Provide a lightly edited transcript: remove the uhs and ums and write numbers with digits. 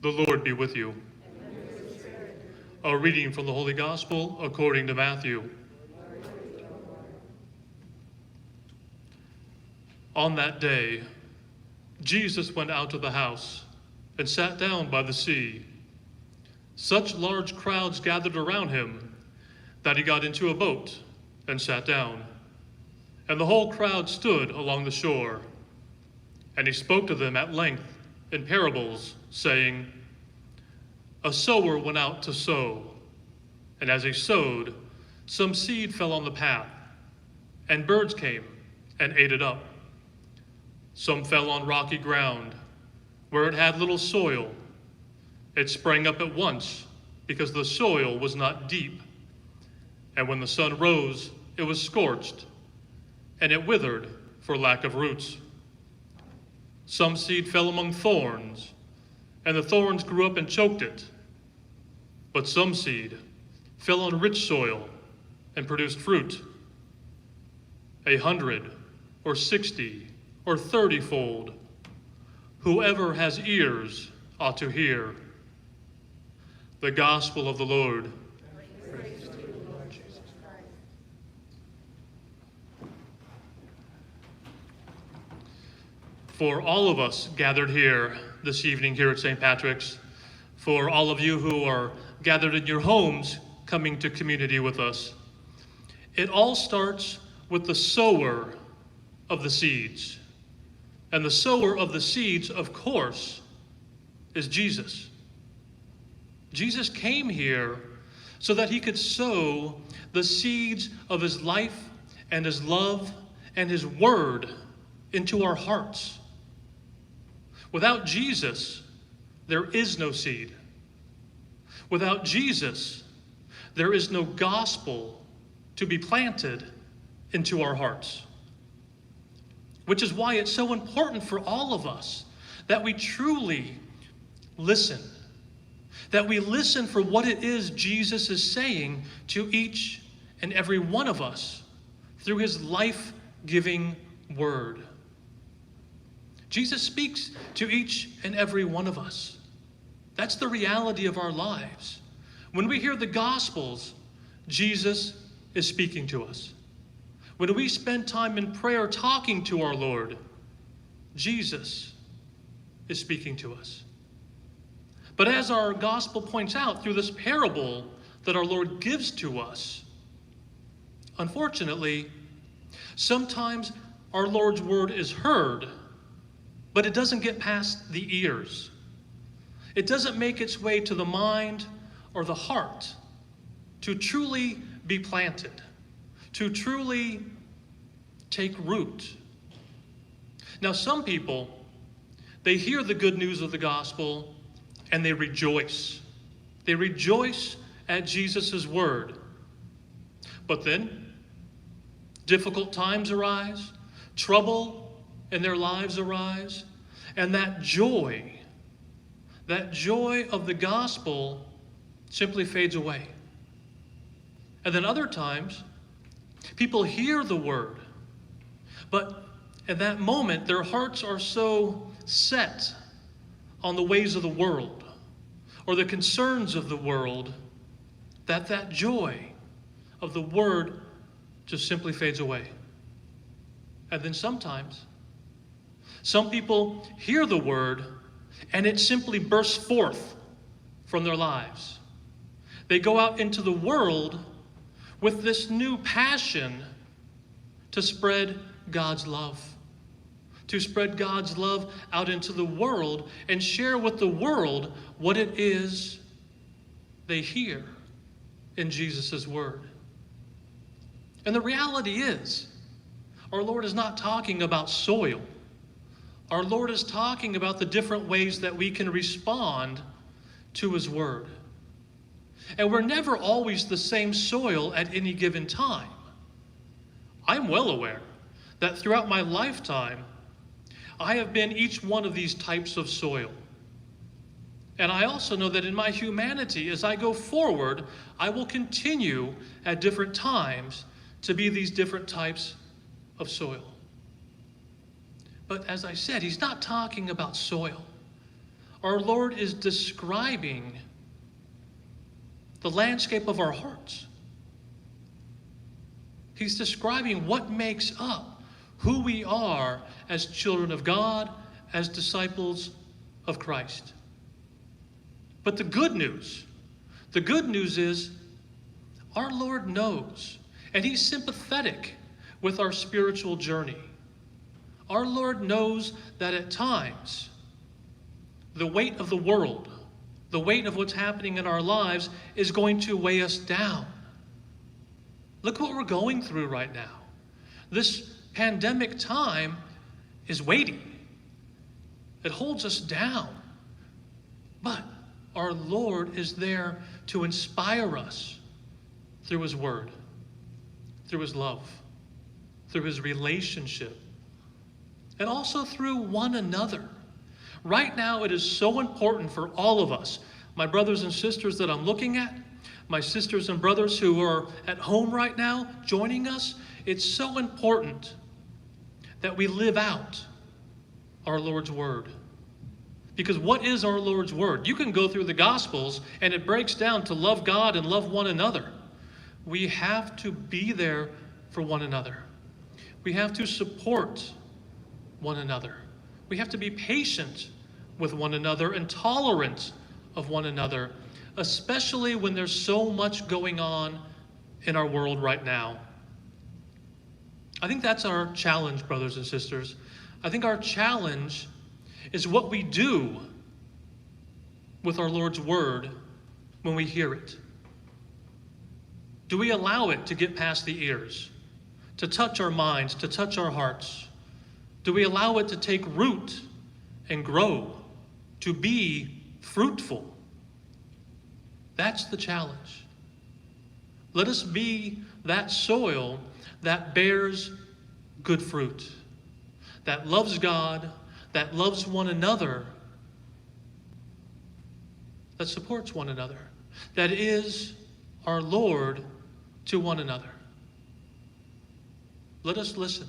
The Lord be with you. A reading from the Holy Gospel according to Matthew. On that day, Jesus went out of the house and sat down by the sea. Such large crowds gathered around him that he got into a boat and sat down, and the whole crowd stood along the shore. And he spoke to them at length in parables, saying, A sower went out to sow, and as he sowed, some seed fell on the path, and birds came and ate it up. Some fell on rocky ground, where it had little soil. It sprang up at once, because the soil was not deep. And when the sun rose, it was scorched, and it withered for lack of roots. Some seed fell among thorns, and the thorns grew up and choked it. But some seed fell on rich soil and produced fruit, 100 or 60 or 30-fold. Whoever has ears ought to hear. The Gospel of the Lord. Praise to you, Lord Jesus Christ. For all of us gathered here this evening here at St. Patrick's, for all of you who are gathered in your homes coming to community with us, it all starts with the sower of the seeds. And the sower of the seeds, of course, is Jesus. Jesus came here so that he could sow the seeds of his life and his love and his word into our hearts. Without Jesus, there is no seed. Without Jesus, there is no gospel to be planted into our hearts. Which is why it's so important for all of us that we truly listen. That we listen for what it is Jesus is saying to each and every one of us through his life-giving word. Jesus speaks to each and every one of us. That's the reality of our lives. When we hear the Gospels, Jesus is speaking to us. When we spend time in prayer talking to our Lord, Jesus is speaking to us. But as our gospel points out through this parable that our Lord gives to us, unfortunately, sometimes our Lord's word is heard, but it doesn't get past the ears. It doesn't make its way to the mind or the heart to truly be planted, to truly take root. Now, some people, they hear the good news of the gospel and they rejoice. They rejoice at Jesus' word. But then, difficult times arise, trouble in their lives arise, and that joy of the gospel simply fades away. And then other times, people hear the word, but at that moment, their hearts are so set on the ways of the world or the concerns of the world that joy of the word just simply fades away. And then sometimes, some people hear the word and it simply bursts forth from their lives. They go out into the world with this new passion to spread God's love. To spread God's love out into the world and share with the world what it is they hear in Jesus' word. And the reality is, our Lord is not talking about soil. Our Lord is talking about the different ways that we can respond to his word. And we're never always the same soil at any given time. I'm well aware that throughout my lifetime, I have been each one of these types of soil. And I also know that in my humanity, as I go forward, I will continue at different times to be these different types of soil. But as I said, he's not talking about soil. our Lord is describing the landscape of our hearts. He's describing what makes up who we are as children of God, as disciples of Christ. But the good news is our Lord knows, and He's sympathetic with our spiritual journey. Our Lord knows that at times, the weight of the world, the weight of what's happening in our lives is going to weigh us down. Look what we're going through right now. This pandemic time is weighty. It holds us down. But our Lord is there to inspire us through His word, through His love, through His relationship, and also through one another. Right now, it is so important for all of us, my brothers and sisters that I'm looking at, my sisters and brothers who are at home right now joining us. It's so important that we live out our Lord's word. Because what is our Lord's word? You can go through the Gospels and it breaks down to love God and love one another. We have to be there for one another. We have to support one another. We have to be patient with one another and tolerant of one another, especially when there's so much going on in our world right now. I think that's our challenge, brothers and sisters. I think our challenge is what we do with our Lord's word when we hear it. Do we allow it to get past the ears, to touch our minds, to touch our hearts? Do we allow it to take root and grow, to be fruitful? That's the challenge. Let us be that soil that bears good fruit, that loves God, that loves one another, that supports one another, that is our Lord to one another. Let us listen.